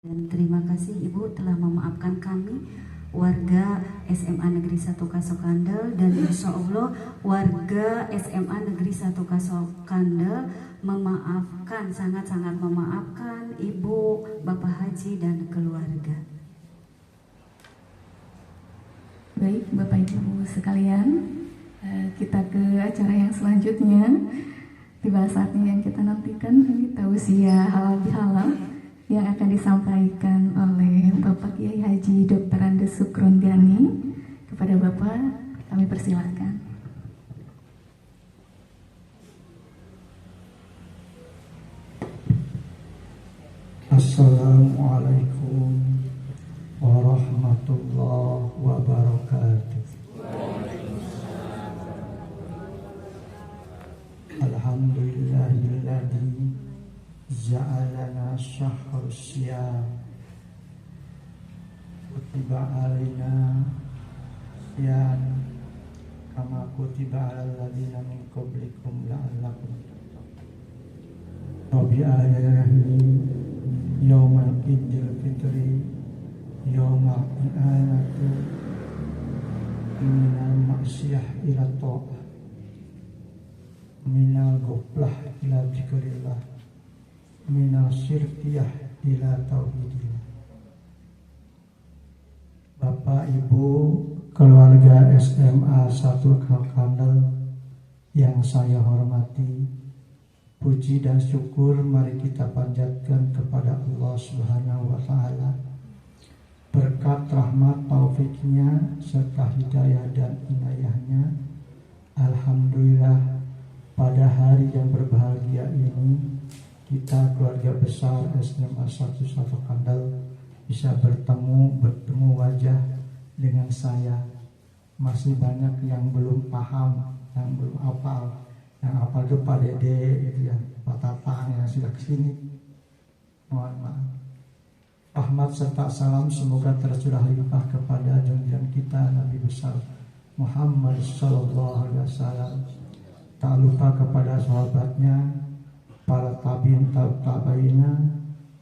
Dan terima kasih Ibu telah memaafkan kami warga SMA Negeri 1 Kasokandel, dan insya Allah warga SMA Negeri 1 Kasokandel memaafkan, sangat-sangat memaafkan Ibu, Bapak Haji dan keluarga. Baik Bapak Ibu sekalian, kita ke acara yang selanjutnya. Tiba saatnya yang kita nantikan, ini tausiah halal bihalal yang akan disampaikan oleh Bapak Kiai Haji Dr. Andes Sukron Gani. Kepada Bapak kami persilahkan. Assalamualaikum warahmatullahi wabarakatuh. Alhamdulillahilladzi ja'alana syahrus syiyam kutiba alaina syiyam kama kutiba alal ladzina min qablikum la'allakum Rabbi ayahi yawmal idul fitri yawmal i'anatu minal maksiyah ila ta'ah minal ghaflah ila dzikrillah minal syirkiyah ila tauhidillah. Bapak Ibu keluarga SMA 1 Kasokandel yang saya hormati, puji dan syukur mari kita panjatkan kepada Allah Subhanahu wa taala. Berkat rahmat taufiknya serta hidayah dan inayahnya, alhamdulillah pada hari yang berbahagia ini kita keluarga besar SMA 1 Kasokandel bisa bertemu wajah dengan saya. Masih banyak yang belum paham, yang belum hafal. Yang hafal itu Pak Dede gitu ya, Pak Tatang yang sudah kesini. Mohon maaf. Rahmat serta salam semoga tercurah limpah kepada junjungan kita Nabi besar Muhammad sallallahu alaihi wasallam. Tak lupa kepada sahabatnya, para tabiin tabiina,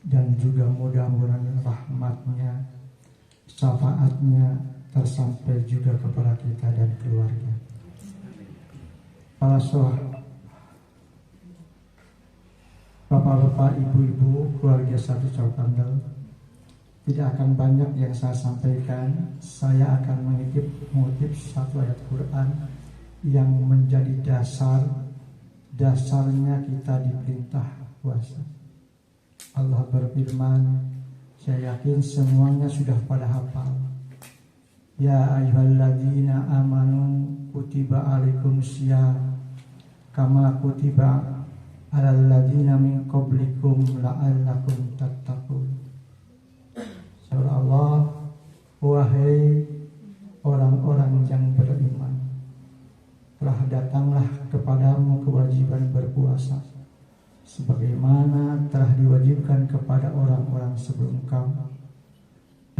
dan juga mudah-mudahan rahmatnya, syafaatnya tersampai juga kepada kita dan keluarga. Para sahabat, bapak-bapak, ibu-ibu, keluarga 1 Kasokandel, tidak akan banyak yang saya sampaikan. Saya akan mengutip satu ayat Quran yang menjadi dasarnya kita diperintah puasa. Allah berfirman, saya yakin semuanya sudah pada hafal. Ya ayyuhalladzina amanu kutiba alaikumusiyam kama kutiba alal ladzina min qablikum la'allakum tattaqun. Surah Allah, wahai orang-orang yang beriman, telah datanglah kepadamu kewajiban berpuasa sebagaimana telah diwajibkan kepada orang-orang sebelum kamu,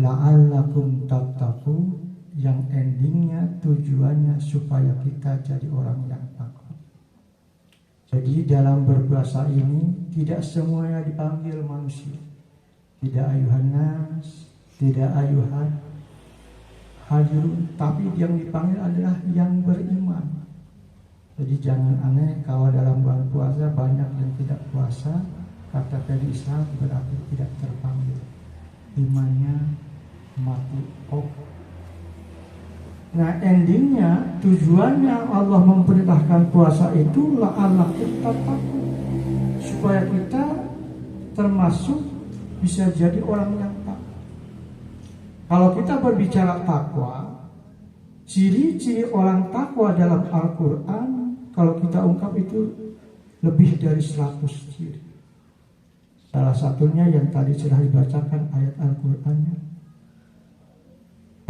la'allakum tattaqun, yang endingnya tujuannya supaya kita jadi orang yang takwa. Jadi dalam berpuasa ini tidak semuanya dipanggil manusia, tidak ayuhan nas, tidak ayuhan hadirun, tapi yang dipanggil adalah yang beriman. Jadi jangan aneh kalau dalam bulan puasa banyak yang tidak puasa, kata dari Islam berarti tidak terpanggil, imannya mati. Nah endingnya, tujuannya Allah memperintahkan puasa itu la'allakum tattaqun, supaya kita termasuk bisa jadi orang yang takwa. Kalau kita berbicara takwa, ciri-ciri orang takwa dalam Al-Quran, kalau kita ungkap itu lebih dari 100 ciri. Salah satunya yang tadi sudah dibacakan ayat Al-Qurannya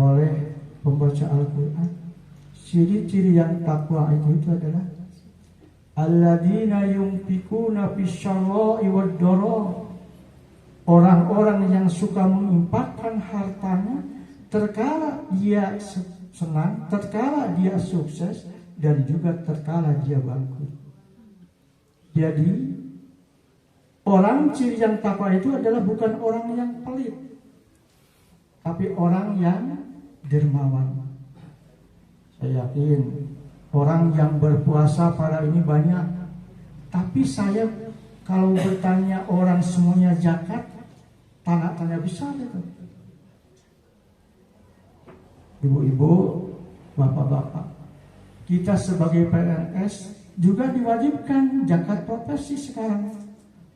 oleh pembaca Al-Quran. Ciri-ciri yang takwa itu adalah alladzina yunfikuna fisyarra'i wad-dharra, orang-orang yang suka menginfakkan hartanya terkala dia senang, terkala dia sukses, dan juga terkala dia bangkrut. Jadi Orang ciri yang takwa itu adalah bukan orang yang pelit, tapi orang yang dermawan. Saya yakin orang yang berpuasa pada ini banyak, tapi saya kalau bertanya orang semuanya zakat, tanda-tanda besar itu. Ibu-ibu, bapak-bapak, kita sebagai PNS juga diwajibkan zakat profesi sekarang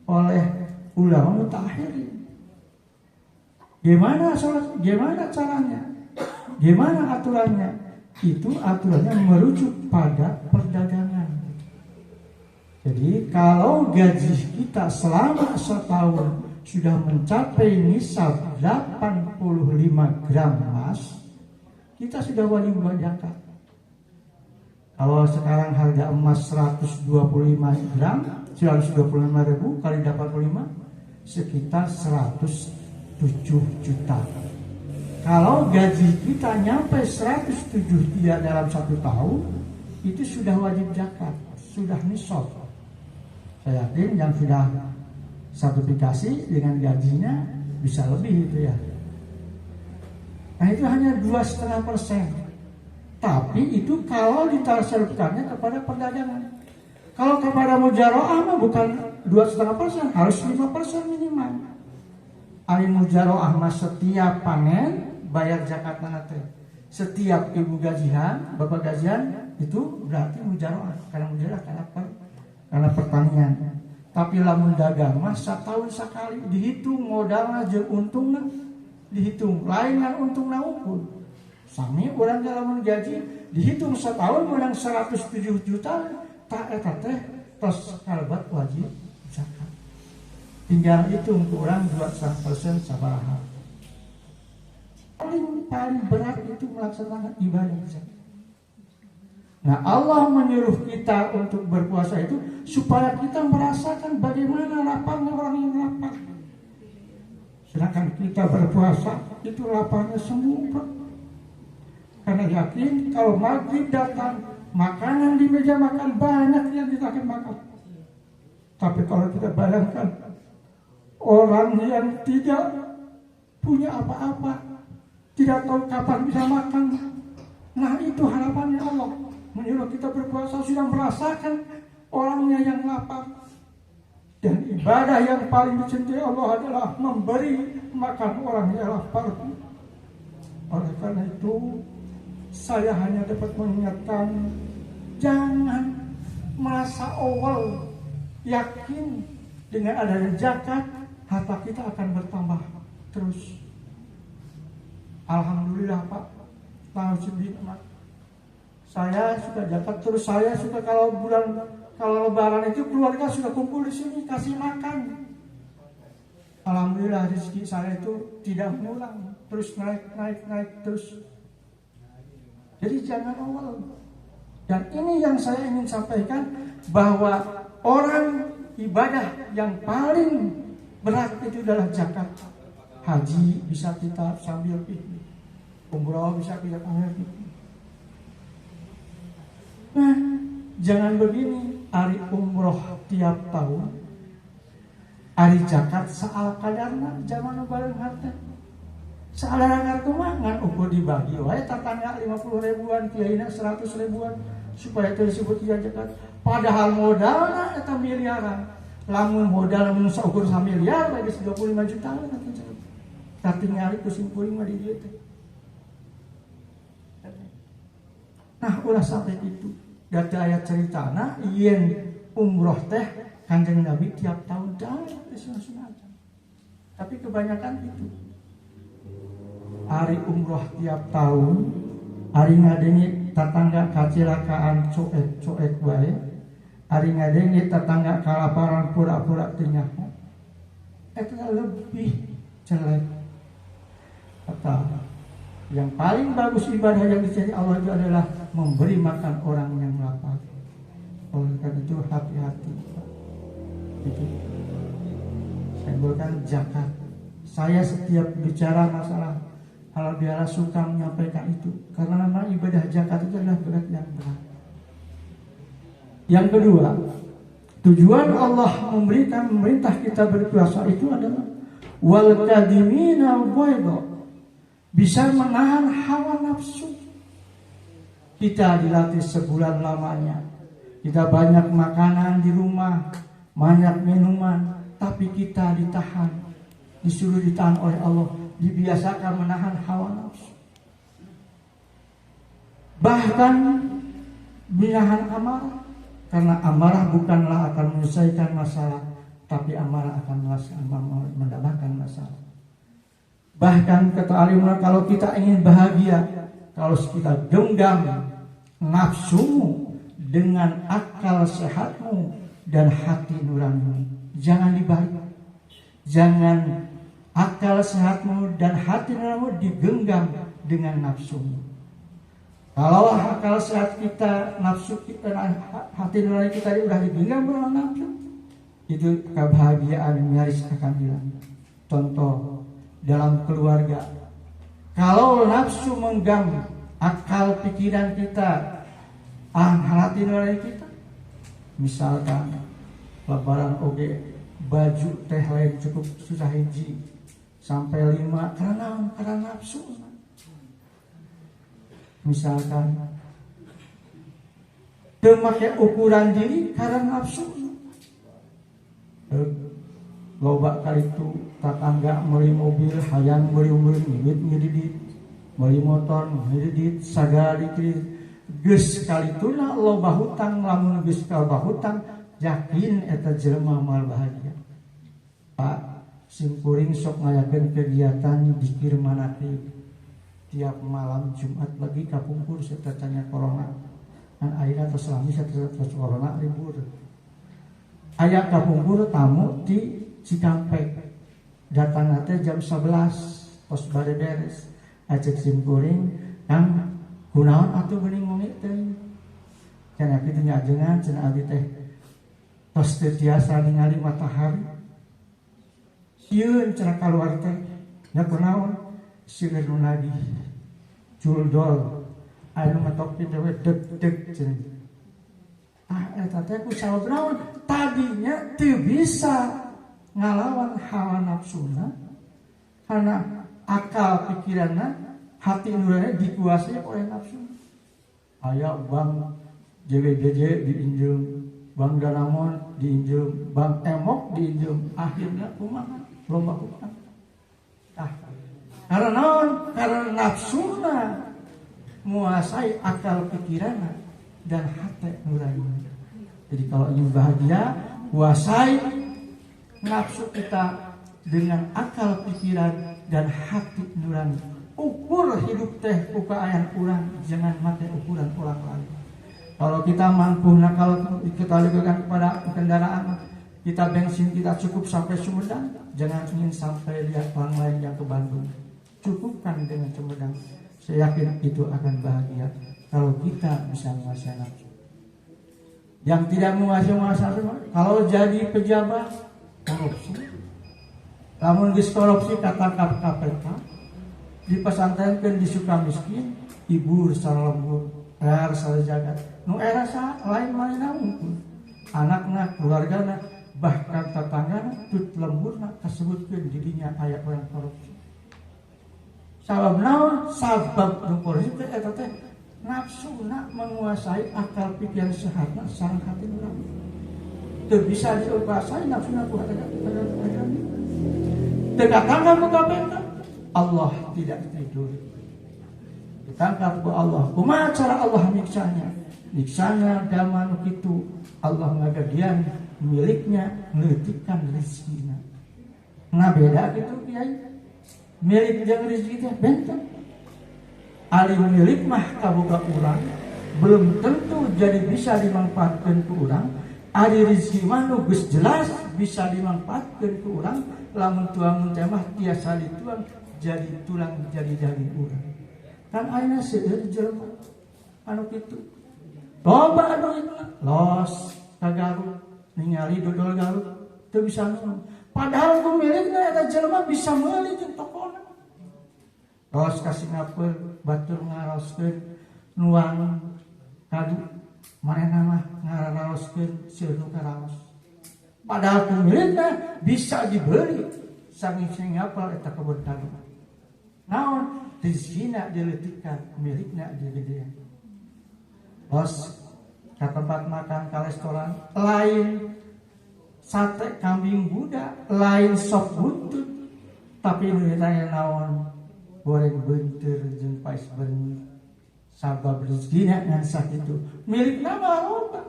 oleh ulama mutaakhirin. Gimana caranya? Gimana aturannya? Itu aturannya merujuk pada perdagangan. Jadi kalau gaji kita selama setahun sudah mencapai nisab 85 gram emas, kita sudah wajib zakat. Kalau sekarang harga emas 125 gram, 125 ribu kali 85 sekitar 107 juta. Kalau gaji kita nyampe 107 dia dalam 1 tahun, itu sudah wajib zakat, sudah nisab. Saya yakin yang sudah sertifikasi dengan gajinya bisa lebih itu ya. Nah itu hanya 2,5%. Tapi itu kalau ditasalurkannya kepada perdagangan. Kalau kepada mujaroah mah bukan 2,5%, harus 5% minimal. Ari mujaroah mah setiap panen bayar zakat nanti. Setiap ibu gajian, bapak gajian itu berarti mujaroah. Karena mujaroah karena pertanian. Tapi lamun dagang mah setahun sekali dihitung modalnya jeung untungnya dihitung. Lain yang untungnya unggul. Sami orang dalam gaji dihitung setahun menang 107 juta tak eta teh tos kalebat wajib zakat. Tinggal hitung kurang 2,5% sabaraha. Paling berat itu melaksanakan ibadah zakat. Nah Allah menyuruh kita untuk berpuasa itu supaya kita merasakan bagaimana lapangnya orang yang lapar. Sedangkan kita berpuasa itu laparnya semua. Karena yakin kalau maghrib datang, makanan di meja makan banyak yang kita akan makan. Tapi kalau kita bayangkan orang yang tidak punya apa-apa, tidak tahu kapan bisa makan, nah itu harapannya Allah. Menyuruh kita berpuasa sudah merasakan orangnya yang lapar. Dan ibadah yang paling dicintai Allah adalah memberi makan orang yang lapar. Oleh karena itu, saya hanya dapat mengingatkan, jangan merasa awal yakin dengan adanya zakat harta kita akan bertambah terus. Alhamdulillah Pak, saya suka zakat terus. Saya suka kalau lebaran itu keluarga sudah kumpul di sini kasih makan. Alhamdulillah rezeki saya itu tidak mengulang, terus naik terus. Jadi jangan awal. Dan ini yang saya ingin sampaikan, bahwa orang ibadah yang paling berat itu adalah zakat. Haji bisa kita sambil piknik, umroh bisa kita sambil piknik. Nah, jangan begini, hari umroh tiap tahun, hari zakat saal kadarna zaman bareng harta. Saudara itu mah ngan ukur dibagi wae tatangga 50 ribuan, kiaina 100 ribuan supaya itu disebut zakat. Padahal modalna eta miliaran. Lamun modal mun saukur samiliar bagi 25 juta katingali kusim kuring mah di dieu teh. Nah, ulah sampai itu. Data ayat ceritana yen umroh teh Kanjeng Nabi tiap tahun jalan ke sunat. Tapi kebanyakan itu hari umroh tiap tahun, hari ngadengi tetangga kecelakaan coek wae, hari ngadengi tetangga kalaparan pura-pura tinggal, itu lebih jelek. Kata yang paling bagus ibadah yang dicari Allah itu adalah memberi makan orang yang lapar. Oleh karena itu hati-hati. Itu simbolkan zakat. Saya setiap bicara masalah halal bihalal suka menyampaikan itu karena memang ibadah zakat itu adalah berat yang berat. Yang kedua, Tujuan Allah memerintah kita berpuasa itu adalah wal kadimina al-ghaidha, bisa menahan hawa nafsu. Kita dilatih sebulan lamanya. Kita banyak makanan di rumah, banyak minuman, tapi kita ditahan, disuruh ditahan oleh Allah, dibiasakan menahan hawa nafsu. Bahkan menahan amarah. Karena amarah bukanlah akan menyelesaikan masalah, tapi amarah akan mendapatkan masalah. Bahkan kata alimullah, kalau kita ingin bahagia, kalau kita genggam nafsumu dengan akal sehatmu dan hati nuranimu, jangan dibalik. Jangan akal sehatmu dan hati nuranimu digenggam dengan nafsumu. Kalau akal sehat kita, nafsu kita, hati nurani kita sudah digenggam oleh nafsu, itu kebahagiaan nyaris akan hilang. Contoh dalam keluarga, kalau nafsu menggenggam akal pikiran kita, hati nurani kita, misalkan lebaran oge baju teh lain cukup susah hiji sampai 5 karena nafsu. Misalkan memakai ukuran diri karena nafsu. Loba kali itu tetangga beli mobil, hayang beli duit ngidit, beli motor ngidit, sagali geus kali tuna loba hutang, lamun geus loba hutang, yakin eta jelema moal bahagia. Pak, simkuring sok ngayakeun kegiatan dikir manakib. Tiap malam Jumat lagi kapungkur serta tanya corona. Dan akhirnya terselami serta corona libur. Ayah kapungkur tamu di Cikampek. Datang nanti jam 11 pos bade beres. Ajak simkuring yang kunaon atuh geuning ngomit teh. Cenah kitu nya ajengan cenah abdi teh tos teu tiasa ningali matahari. Sieun cenah kaluar teh. Nya kunaon? Sieun nu lagi juldol anu matok pindah deg-deg cenah. Eta teh ku sababraon tadinya teu bisa ngalawan hawa nafsuna karena akal pikiranna, hati nurani dikuasai oleh nafsu. Aya bang JWDJ diinjem, bang Danamon diinjem, bang Emok diinjem, akhirnya kumaha lomba hutang. Karena naon? Karena nafsuna menguasai akal pikiranna dan hati nurani. Jadi kalau ingin bahagia, kuasai nafsu kita dengan akal pikiran dan hati nurani. Ukur hidup teh buka ayat kurang, jangan mati ukuran orang lain. Kalau kita mampu, kalau kita lakukan kepada kendaraan, kita bensin kita cukup sampai Sumedang, jangan ingin sampai lihat orang lain yang ke Bandung. Cukupkan dengan Sumedang. Saya yakin itu akan bahagia kalau kita bisa menguasai nafsu. Yang tidak menguasai, kalau jadi pejabat korupsi, namun korupsi kata KPK di pesantren kan disuka miskin, ibu secara lembut, secara jagat. Nu era lain unggul, anaknya, keluarganya, bahkan tetangganya tut lembutna disebutkeun dirinya aya orang korupsi. Sabab naon? Sabab nu korupsi teh eta teh nafsuna menguasai akal pikiran sehatna sareng hati nurani. Teu bisa dikuasai nafsuna ku hati nurani. Dekatkan ku KPK, Allah tidak tidur. Ditangkap ku Allah. Kumaha cara Allah nyiksanya? Nyiksanya daman kitu Allah ngagagian miliknya ngelitikan rezekinya. Nah beda gitu kiai. Milik jeung rezeki teh benten. Ari milik mah kaboga urang belum tentu jadi bisa dimanfaatkeun ku urang. Ari rezeki mah nu geus jelas bisa dimanfaatkeun ku urang, lamun tuangun teh mah tiasa dituang jadi tulang jadi daging urang. Kan ayeuna seueur jelema anu kitu. Loba anu itu los ka Garut ningali dodol Garut teu bisa ngomong. Padahal ku milikna eta jelema bisa meuli jeung tokona. Ros ka Singapura batur ngaroskeun nuang kadu manehna mah ngararoskeun seueur nu karaos. Padahal pemiliknya bisa dibeli saking ngapal eta kebun kami. Naon rezekina diletikan miliknya digedean. Bos ke tempat makan ke restoran lain sate kambing budak, lain sop buntut, tapi nu ditanya naon goreng beunteur jeung pais beunyi. Sabab rezekina ngan sakitu milik nama loba.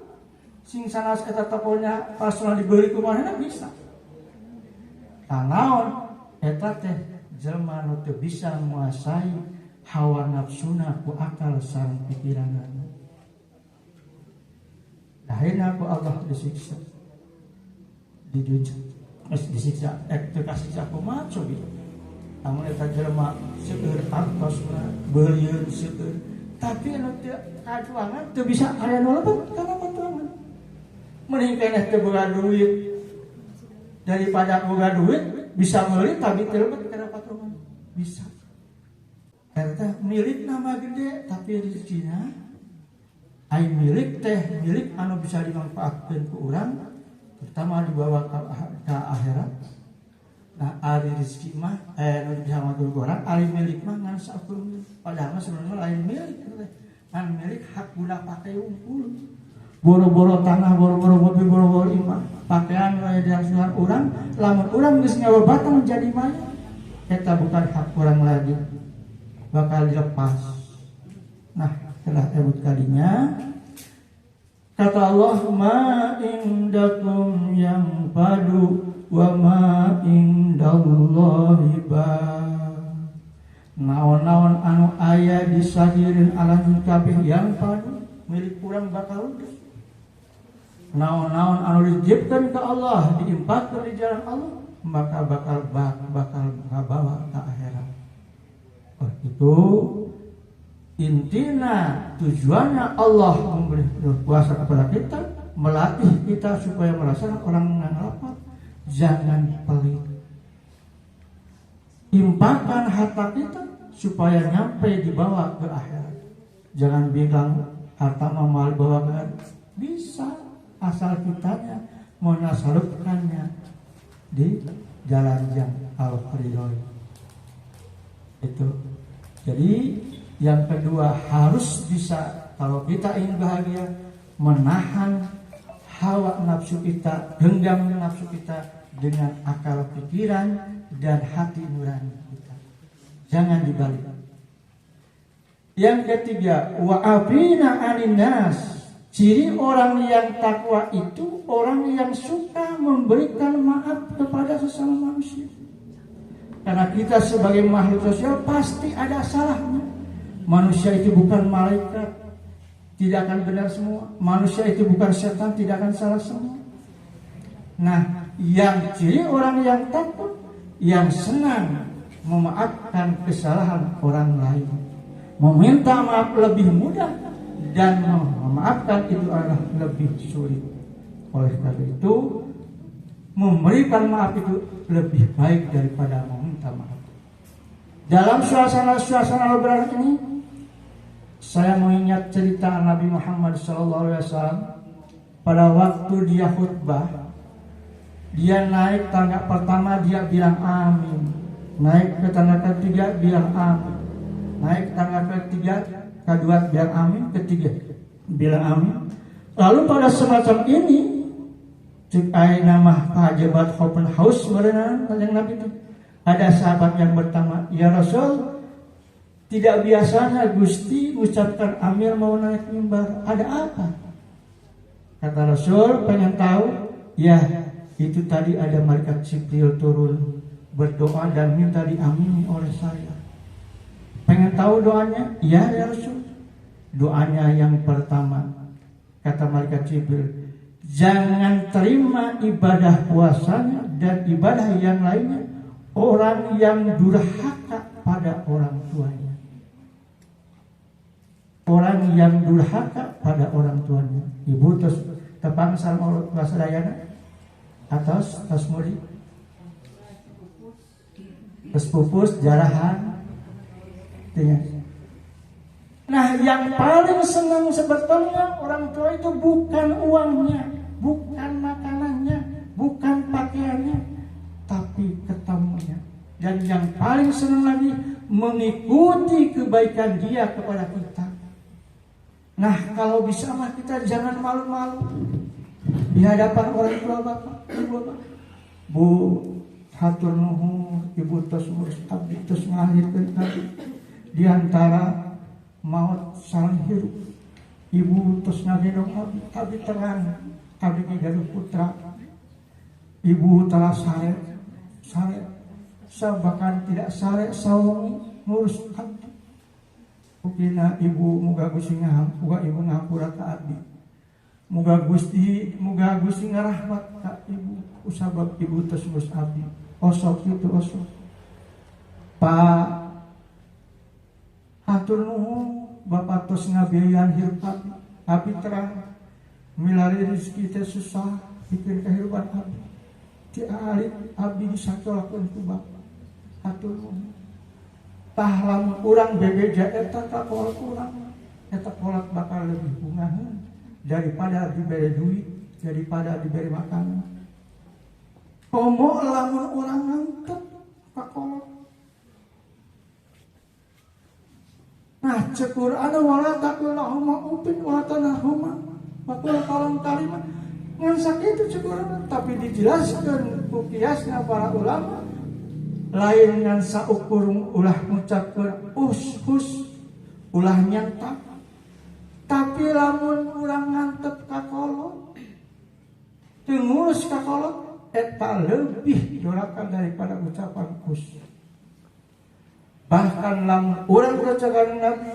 Sing sanes eta tokonya pas dibeli ku manehna bisa. Naon eta teh jelema nu teu bisa menguasai hawa nafsuna ku akal sareng pikiranna. Akhirnya ku Allah disiksa. Disiksa teu kasiksa kumaha cobi. Amun eta jelema seueur artosna beulieun seueur, tapi anu teu kajuangan teu bisa aya nu lebet kana patuangan. Mending keneh teu boga duit daripada boga duit bisa meuli tapi teu lebet kana patuangan. Bisa. Eta milik nama gede tapi rezekina ai milik teh milik anu bisa dimanfaatkeun ku urang terutama dibawa ke akhirat. Nah, ari rezeki mah nu bisa ngatur urang ari milik mah ngan saeukeum padahal sebenarnya lain milik teh. Ngan milik hak guna pakai unggul. Boro-boro tanah, boro-boro mobil, boro-boro imah. Pakaian aya diasuhan urang, lamun urang geus ngawebatang jadi mayat. Eta bukan hak urang lagi. Bakal dilepas. Nah, setelah ebut kalinya kata Allah ma indakum yang padu wa ma indallahi ba. Naon-naon anu aya di sahireun alam kabeh yang padu milik urang bakal ludes. Naon-naon anu dijibkeun ka Allah diimpatkeun di jalan Allah maka bakal ngabawa ka akhirat. Oh, itu intina tujuannya Allah memberi kuasa kepada kita, melatih kita supaya merasakan orang yang lapar. Jangan pelit. Impakkan harta kita supaya nyampe dibawa ke akhirat. Jangan bilang harta mau bawa ke akhirat. Bisa asal kitanya menasalutkannya di jalan yang al-ridhoi. Itu. Jadi yang kedua harus bisa kalau kita ingin bahagia menahan hawa nafsu kita, genggam nafsu kita dengan akal pikiran dan hati nurani kita. Jangan dibalik. Yang ketiga, wa'afina 'anin nas. Ciri orang yang takwa itu orang yang suka memberikan maaf kepada sesama manusia. Karena kita sebagai makhluk sosial pasti ada salahnya. Manusia itu bukan malaikat, tidak akan benar semua. Manusia itu bukan setan, tidak akan salah semua. Nah, yang ciri orang yang takut, yang senang memaafkan kesalahan orang lain, meminta maaf lebih mudah dan memaafkan itu adalah lebih sulit. Oleh karena itu, memberikan maaf itu lebih baik daripada meminta maaf. Dalam suasana lebaran ini, saya mengingat cerita Nabi Muhammad SAW pada waktu dia khutbah. Dia naik tangga pertama dia bilang amin, naik ke tangga ketiga bilang amin, naik tangga ketiga kedua bilang amin, ketiga bilang amin. Lalu pada semacam ini cek nama Hajabat Open House merenang kanjeng Nabi itu. Ada sahabat yang bertanya, ya Rasul, tidak biasanya Gusti ucapkan amin mau naik mimbar, ada apa? Kata Rasul, pengen tahu? Ya, itu tadi ada malaikat Jibril turun berdoa dan minta diamini oleh saya. Pengen tahu doanya? Ya, ya Rasul. Doanya yang pertama, kata malaikat Jibril, jangan terima ibadah puasanya dan ibadah yang lainnya orang yang durhaka pada orang tuanya. Orang yang durhaka pada orang tuanya. Ibu terus tepang sama bahasa Dayana atas mudi terus pupus jarahan. Nah, yang paling senang sebetulnya orang tua itu bukan uangnya, bukan makanannya, bukan dan yang paling senang lagi mengikuti kebaikan dia kepada kita. Nah, kalau bisa mah kita jangan malu-malu di hadapan orang tua bapak, ibu bapak. Bu, hatur nuhun, ibu tos urus abdi tos ngahirkeun abdi. Di antara maut sareng hirup, ibu tos ngagendong abdi, abdi terang, abdi gaduh putra. Ibu telah sare, bahkan tidak sare sawangi ngurus abdi. Ukina ibu muga Gusti muga ibu ngapura ka abdi. Muga Gusti ngarahmat ka ibu usabab ibu tos ngurus abdi. Osok itu osok. Pak hatur nuhun Bapak tos ngabiayan hirup abdi. Abdi terang milari rezeki teh susah bikin kehidupan abdi. Ti alit abdi disatolakeun ku Bapak. Hatur nuhun. Tah lamun urang bebeja eta ka kolot urang, eta kolot bakal lebih bungaheun daripada diberi duit, daripada diberi makanan. Komo lamun urang ngangkat ka kolot. Nah, cek Qur'an wala taqulahuma upin wala tanahuma. Maka kalau kalimat ngan sakitu cek Qur'an, tapi dijelaskeun ku kiasna para ulama. Lain ngan saukur ulah ngucapkeun us ulah nyanta. Tapi lamun urang ngantep ka kolot teu ngurus ka kolot eta lebih dorakan daripada ucapan us. Bahkan lamun urang bacakan Nabi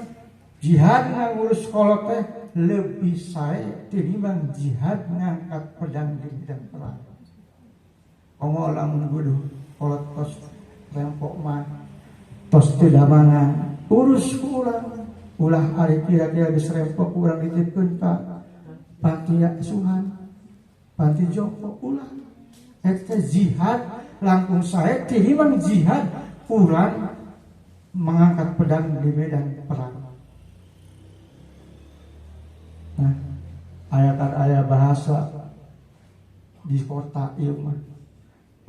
jihad ngurus kolot teh lebih sae tinimbang jihad ngangkat pedang di medan perang. Komo lamun guduh kolot tos rempok mah tos teu damangan urus ku urang ulah ari kira-kira geus rempok urang dititipkeun ka panti asuhan panti jompo ulah eta jihad langkung sae tinimbang jihad urang mengangkat pedang di medan perang. Nah, ayat bahasa di kota ieu mah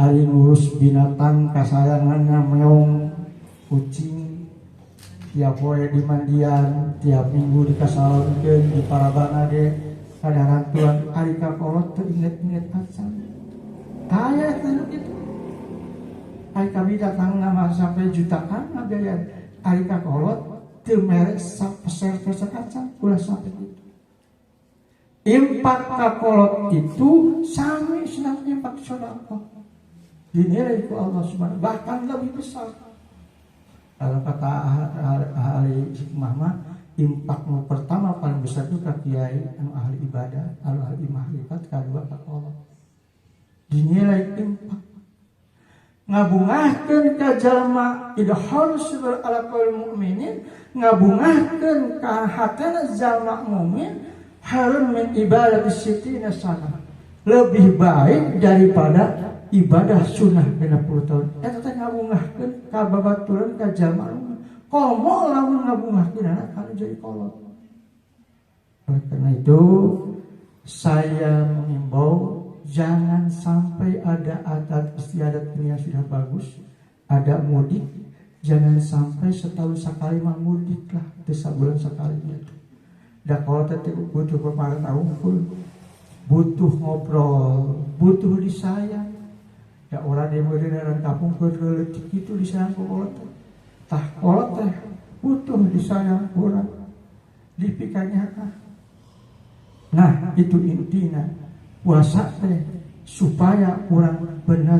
ari ngurus binatang kasayanganna meong kucing tiap poe di mandian tiap minggu dikasalonkeun di parabana ge kadarantuan ari ka kolot teu inget-inget acan aya tanu kitu ari ka binatangna mah sampai jutaan ngabiayan ari ka kolot teu mere sapeser-peser acan ulah sampai kitu. Impak ka kolot itu sami senang impak sedekah dinilai ku Allah Subhanahu bahkan lebih besar. Kalau kata ahli hikmah mah impak pertama paling besar itu ka kiai anu ahli ibadah, anu ahli makrifat, kadua ka Allah. Dinilai impak ngabungahkeun ka jalma idhar sabr ala qul mukminin, ngabungahkeun ka hatena jalma mukmin harun min ibadati sittina sana. Lebih baik daripada ibadah sunnah 60 tahun. Eta teh ngabungahkeun ka babaturan ka jalma. Komo lamun ngabungahkeun kana jadi kolot. Oleh karena itu saya mengimbau jangan sampai ada adat istiadat yang sudah bagus, ada mudik, jangan sampai setahun sekali mah mudik lah, itu sebulan sekali gitu. Da kolot teh butuh pemantauan, butuh ngobrol, butuh disayang. Ya orang di modern kampung berletik itu disayang kolot. Tah kolot teh butuh disayang orang, dipikanyakan. Nah itu intinya puasa teh supaya orang benar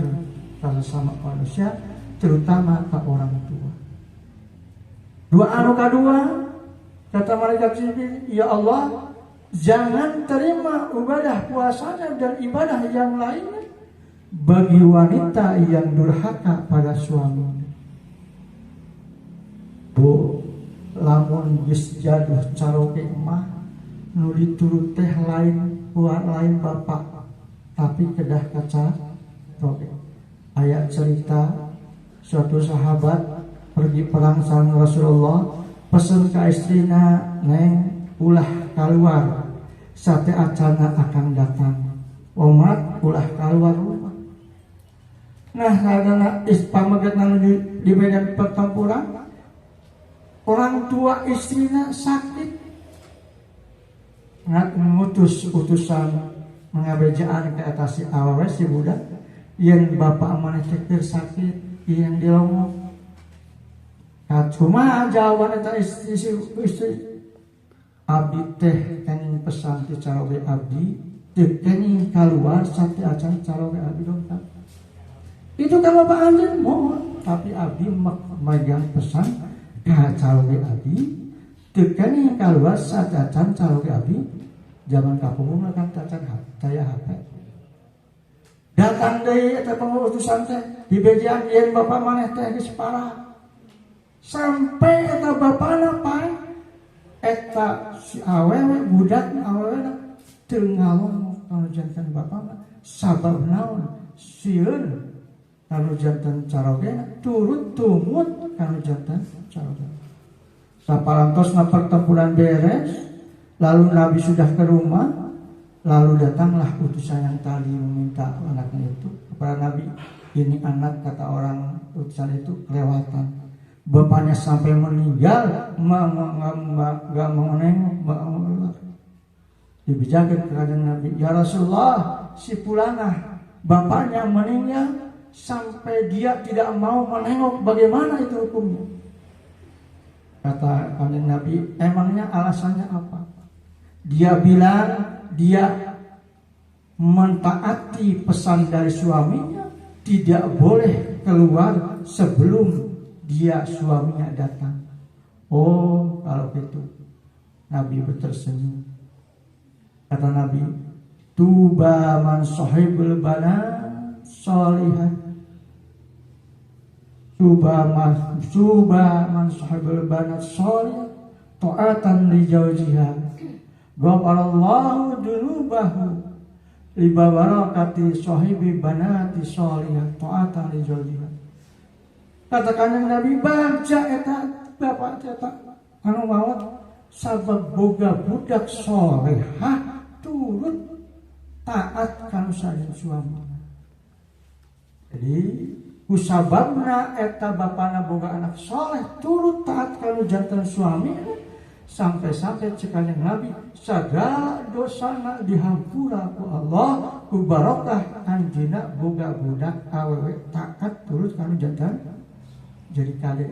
kalau sama manusia, terutama ke orang tua. Dua anu kadua kata malaikat Jibril, ya Allah jangan terima ibadah puasanya dan ibadah yang lainnya bagi wanita yang durhaka pada suami. Bu, lamun geus jaduh caroke mah nu diturut teh lain buat lain bapak, tapi kedah kaca roke. Ayat cerita suatu sahabat pergi perang sareng Rasulullah, pesen ka istrina, neng ulah keluar sate acana akan datang. Umat ulah keluar rumah. Nah, karena pamegat di medan pertempuran, orang tua istrinya sakit, nggak mengutus utusan mengabejaan ke atas si awewe si budak, yang bapak amanah cekir sakit, yang dilongok. Cuma jawaban eta istri abdi teh kening pesan ti caroge abdi, teu kening kaluar sate acan caroge abdi dongkap. Itu kan bapak anjeun mohon, tapi abdi megang pesan ka caroge abdi, teu kening kaluar sate acan caroge abdi. Zaman kapunggung kan tacan daya HP. Datang deui eta pengutusan teh dibejian ieun bapak maneh teh geus parah. Sampai eta bapana pae eta si awewe budak awewe teu ngalongok kana janten bapana sabab naon sieun kana janten carogena turut tumut kana janten carogena. Saparantosna pertempuran beres, lalu Nabi sudah ke rumah, lalu datanglah utusan yang tadi meminta anaknya itu kepada Nabi. Ini anak, kata orang utusan itu, kelewatan. Bapaknya sampai meninggal, gak mau nengok, dibijakan kepada Nabi. Ya Rasulullah, si Fulanah, bapaknya meninggal sampai dia tidak mau menengok, bagaimana itu hukumnya? Kata kanjeng Nabi, emangnya alasannya apa? Dia bilang dia mentaati pesan dari suaminya, tidak boleh keluar sebelum dia suaminya datang. Oh, kalau gitu Nabi tersenyum. Kata Nabi, tuba man sahibul bana sholihan. Tuba man sahibul bana sholihan ta'atan li zawjiha. Ghafarallahu dunubahu liba barakati sahibi banati sholihan ta'atan li zawjiha. Katakan Nabi baca eta bapak eta anu maot sabab boga budak solehah turut taat kana sareng suami. Jadi kusababna eta bapana boga anak soleh turut taat kana janten suami, sampai-sampai cekanya Nabi segala dosana dihampura ku Allah ku barokah anjeunna boga budak awewe taat turut kana janten. Jadi kali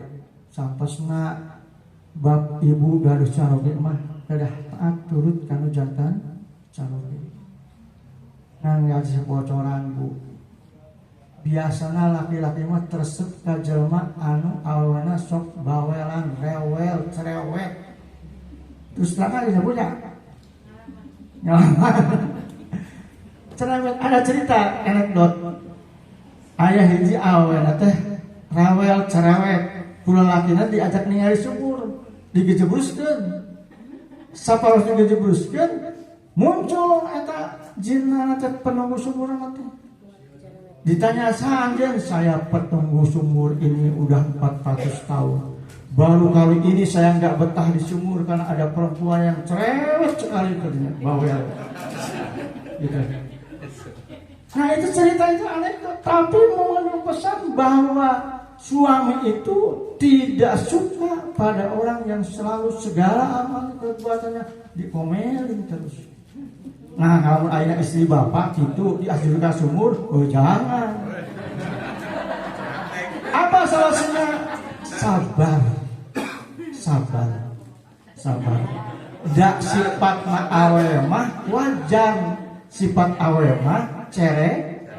sampesna bab ibu gaduh caroge mah kedah taat turut kanu jantan caroge. Nang ngaji bocoran Bu. Biasana laki-laki mah tresep ka jelema anu awena sok bawelan, rewel, cerewet. Terus laka disebutnya. Cerewet, ada cerita anekdot. Aya hiji awena teh rawel cerewet, kula lakina diajak ningali sumur, digejebruskeun. Saparos digejebruskeun, muncul eta jinna teh penunggu sumur teh. Ditanya sanjen, saya penunggu sumur ini udah 400 tahun. Baru kali ini saya nggak betah di sumur karena ada perempuan yang cerewet sekali katanya, bawel. Gitu. Nah itu cerita itu anekdot, tapi mengandung pesan bahwa suami itu tidak suka pada orang yang selalu segala amal perbuatannya dikomelin terus. Nah kalau ayah istri bapak gitu diasjurkan sumur, oh jangan. Apa solusinya? Sabar. Dak sifat awe mah wajar, sifat awe mah cerewet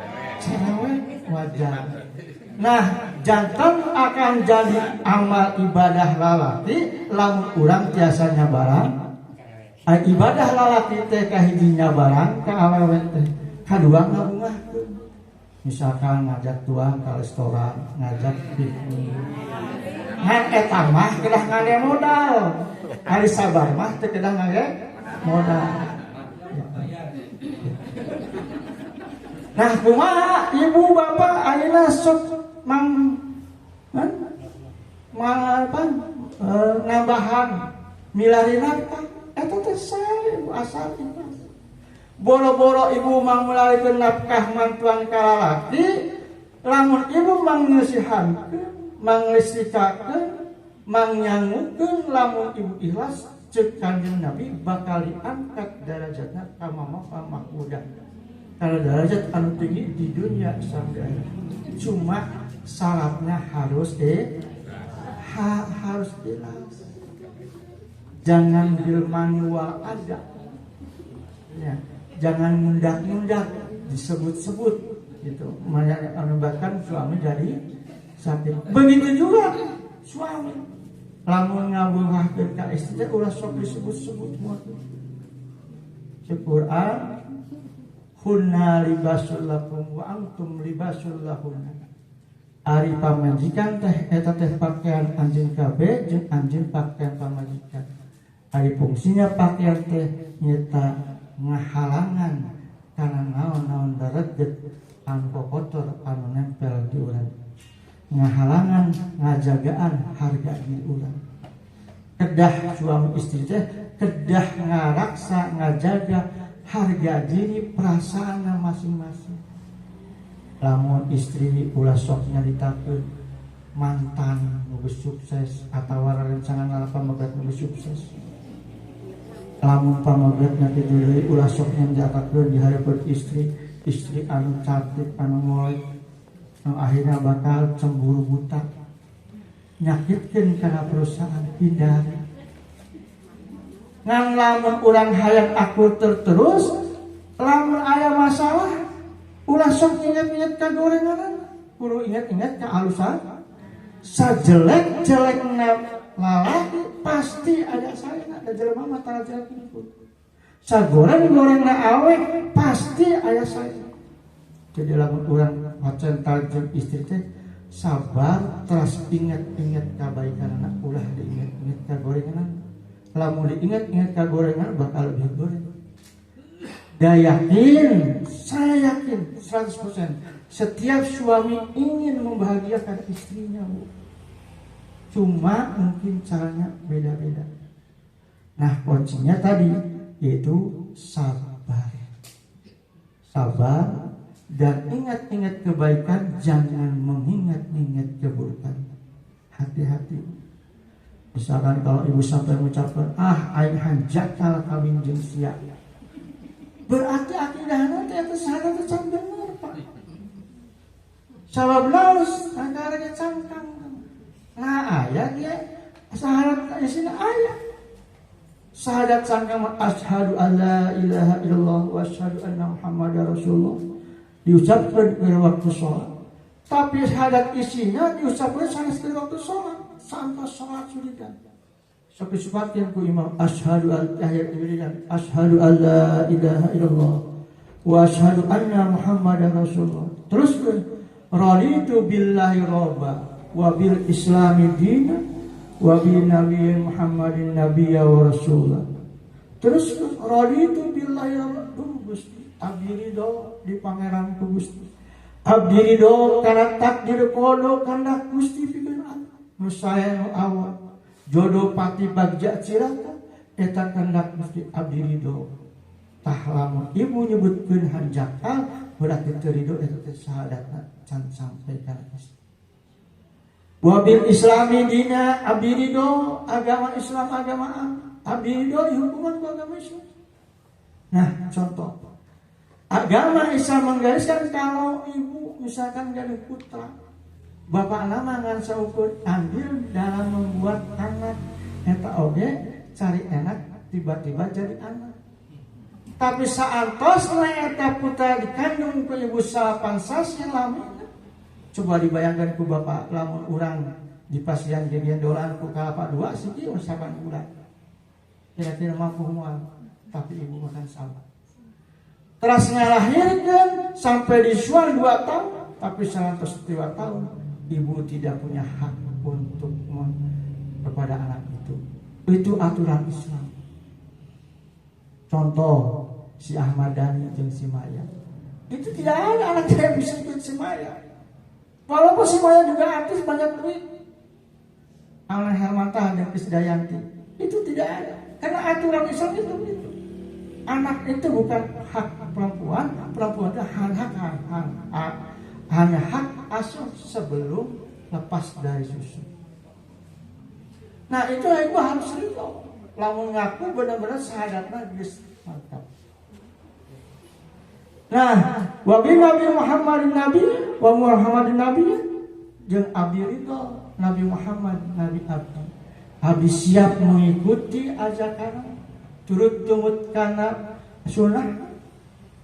wajar. Nah, jantan akan jadi amal ibadah lalaki lamun urang tiasanya barang. Ibadah lalaki teh kahijinya barang ka awewe teh. Kadua ngabungahkeun. Misalkan ngajak tuang ka restoran, ngajak piknik. Ngan eta mah kedah ngade modal. Ari sabar mah teh kedah ngade modal. Nah, kumaha ibu bapak ayeuna sok nambahan milari nafkah eta teh sae asalna. Boro-boro ibu mang melarikeun nafkah mantuan ka lalaki Lamun ibu mangnasihankeun, manglisikakeun, mangnyangukeun, lamun ibu ikhlas, cek Kanjeng Nabi bakal diangkat derajatna ka mama mahmudah. Kalau derajat anu tinggi di dunia sampai akhirat. Cuma syaratnya harus harus jelas. Jangan dilmani wal ada. Ya, jangan mundak-mundak disebut-sebut gitu. Menyebabkan suami jadi sakit. Begitu juga suami. Lamun ngabungahkeun ka istri ulah sok disebut-sebut moal. Quran hunna libasul lakum wa antum libasul lahunna. Ari pamajikan teh eta teh pakaian anjeun kabeh jeung anjeun pakaian pamajikan. Ari fungsinya pakaian teh nyata ngahalangan kana naon-naon dareget anu kotor anu nempel di urang. Ngahalangan ngajagaan harga diri urang. Kedah suami istri teh kedah ngaraksa ngajaga harga diri perasaan masing-masing. Lamun istri ulah sok nyaritakeun mantan nu sukses atawa rerencangan pamagat nu sukses. Lamun pamagatna kitu deui ulah sok nyaritakeun di harapan istri anu cantik anu molek nu akhirna bakal cemburu buta. Nyakitkeun kana perusahaan hindari. Ngan lamun urang hayang akur terus, lamun aya masalah ulah sok inget-inget ka gorengan, kudu inget-inget ka alusan. Sajelek-jelekna lalaki pasti ada sayana, ada jelema mah tara jelek itu. Sagoreng-gorengna awe pasti aya sayana. Jadi lamun urang macental jeung istri teh sabar terus inget-inget kabaikanna, ulah diinget-inget ka gorengan. Lamun diinget-inget ka gorengan bakal lebih goreng. Saya yakin 100% setiap suami ingin membahagiakan istrinya, Bu. Cuma mungkin caranya beda-beda. Nah, kuncinya tadi yaitu sabar. Sabar dan ingat-ingat kebaikan, jangan mengingat-ingat keburukan. Hati-hati. Misalkan kalau ibu sampai mengucapkan, aing hanjak kalau kawin jeung sia. Berarti akidahna teh eta saha teh can bener, Pak. Sabab laos anggaranya cangkang. Nah, aya dia syahadat isina aya. Syahadat cangkang asyhadu alla ilaha illallah wa asyhadu anna muhammadar rasulullah diucapkan pada waktu sholat. Tapi syahadat isinya diucapkan sanes pada waktu sholat, sampai sholat sudah. Seperti ku imam asyhadu alla ilaha illallah wa asyhadu anna muhammadar rasulullah. Terus raditu billahi rabba wa bil islami dina wa bi nabiyyi muhammadin nabiyya wa rasulah. Terus raditu billahi rabba, Gusti abdi ridho di pangeran ku Gusti. Abdi ridho kana takdir kodo kana Gusti pikeun nu sae nu awal. Jodoh pati bagja cirata eta kandak Gusti abdi ridho. Tah lamun ibu nyebutkeun hanjakal berarti teu ridho eta teh syahadatna can sampai ka Gusti. Wa bil islami dina abdi ridho agama Islam agama abdi ridho dihubungan ku agama Islam. Nah, contoh agama Islam menggariskan kalau ibu misalkan jadi putra, bapak nama ngan saukur andil dalam membuat anak eta oge cari enak tiba-tiba jadi anak. Tapi saantosna eta putra dikandung ku ibu salapan sasi lamun. Coba dibayangkan ku bapak lamun urang di pasien gegendolan ku kalapa 2 siki usapan bulan. Kira-kira mampu moal, tapi ibu makan sabar. Terus ngalahirkeun sampai disual 2 tahun, tapi 102 tahun ibu tidak punya hak untuk kepada anak itu. Itu aturan Islam. Contoh si Ahmad Dhani dan si Maya. Itu tidak ada anak yang bisa ikut si Maya. Walaupun si Maya juga artis banyak duit. Alan Hermantah dan Krisdayanti. Itu tidak ada. Karena aturan Islam itu begitu. Anak itu bukan hak perempuan. Perempuan itu hanya hak asuh sebelum lepas dari susu. Nah itu ibu harus ridho. Lamun ngaku benar-benar syahadatna geus mantap. Nah, wabi Nabi Muhammadin Nabi, wa Muhammadin Nabi, jeung abdi ridho Nabi Muhammad Nabi abdi. Habis siap mengikuti ajakan, turut tumut kana sunnah.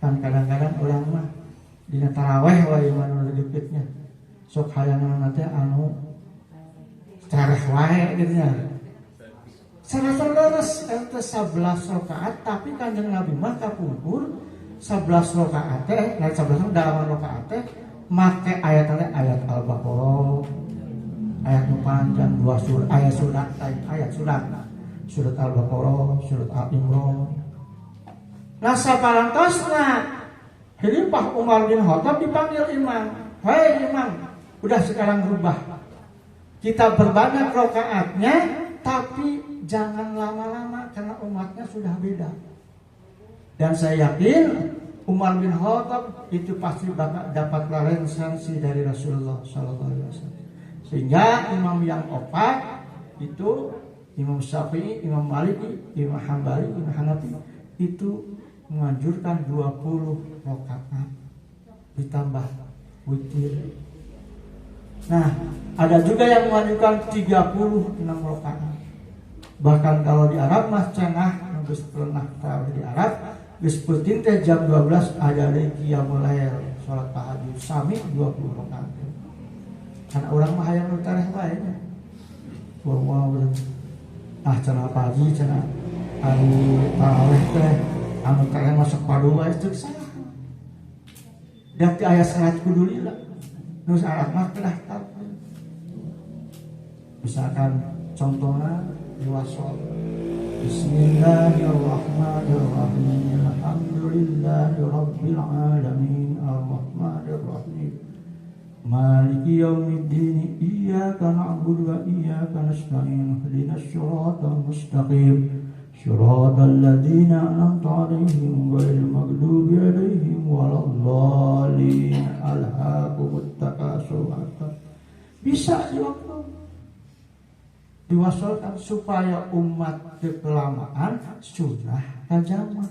Kan kadang-kadang urang mah dina taraweh wae manu deukeutnya. Sok hayangna teh anu taraweh wae gitu nya. Sareng leres ente 11 rakaat tapi Kanjeng Nabi mah kapungkur 11 rakaat teh, nah 11 dalam rakaat teh make ayat Al-Baqarah. Ayat nu panjang 2 surat, ayat surat Al-Baqarah, surat Al-Imran. Nah saparantosna Khalifah Umar bin Khattab dipanggil imam. Hei imam, udah sekarang rubah. Kita berbanyak rakaatnya, tapi jangan lama-lama karena umatnya sudah beda. Dan saya yakin Umar bin Khattab itu pasti bakal dapat referensi dari Rasulullah Sallallahu Alaihi Wasallam. Sehingga imam yang opat itu Imam Syafi'i, Imam Maliki, Imam Hambali, Imam Hanafi itu menganjurkan 20 rakaat ditambah witir. Nah, ada juga yang menganjurkan 36 rakaat. Bahkan kalau di Arab mah cenah geus pernah tahu di Arab geus penting teh jam 12 ada lagi qiyamul lail salat tahajud sami 20 rakaat. Karena orang mah hayang nu tareh wae nya. Cenah pagi cenah anu tarawih teh anu tareh masuk padu wae teu salah. Dan di ayat salat kudu lila. Nu syarat mah kedah tahu. Misalkan contohnya diwasol Bismillahirrahmanirrahim Alhamdulillahirabbil alamin arrahmanirrahim Maliki yaumiddin iyyaka na'budu wa iyyaka nasta'in ihdinas siratal mustaqim siratal ladzina an'amta 'alaihim ghairil maghdubi 'alaihim waladdallin alhaakumut takatsur. Bisa diwasolkan supaya umat kelamaan sudah kajama.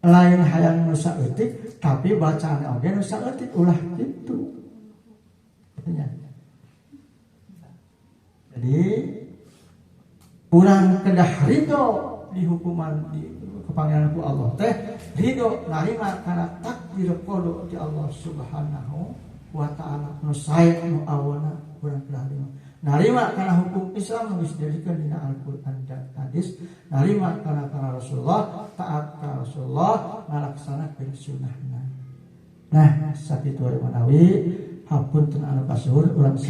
Lain hayang nu saeutik tapi bacaan oge nu saeutik ulah kitu. Jadi urang kedah ridho di hukuman di kepanggilan ku Allah teh ridho narima kana takdir qada di Allah Subhanahu wa taala nu sae nu awana urang kedah ridho. Narima karena hukum Islam geus dijadikan dina Al-Qur'an dan hadis, narima karena Rasulullah, taat ka Rasulullah, ngalaksanakeun sunnahna. Nah, sakitu manawi hapunten anu kasuhun urang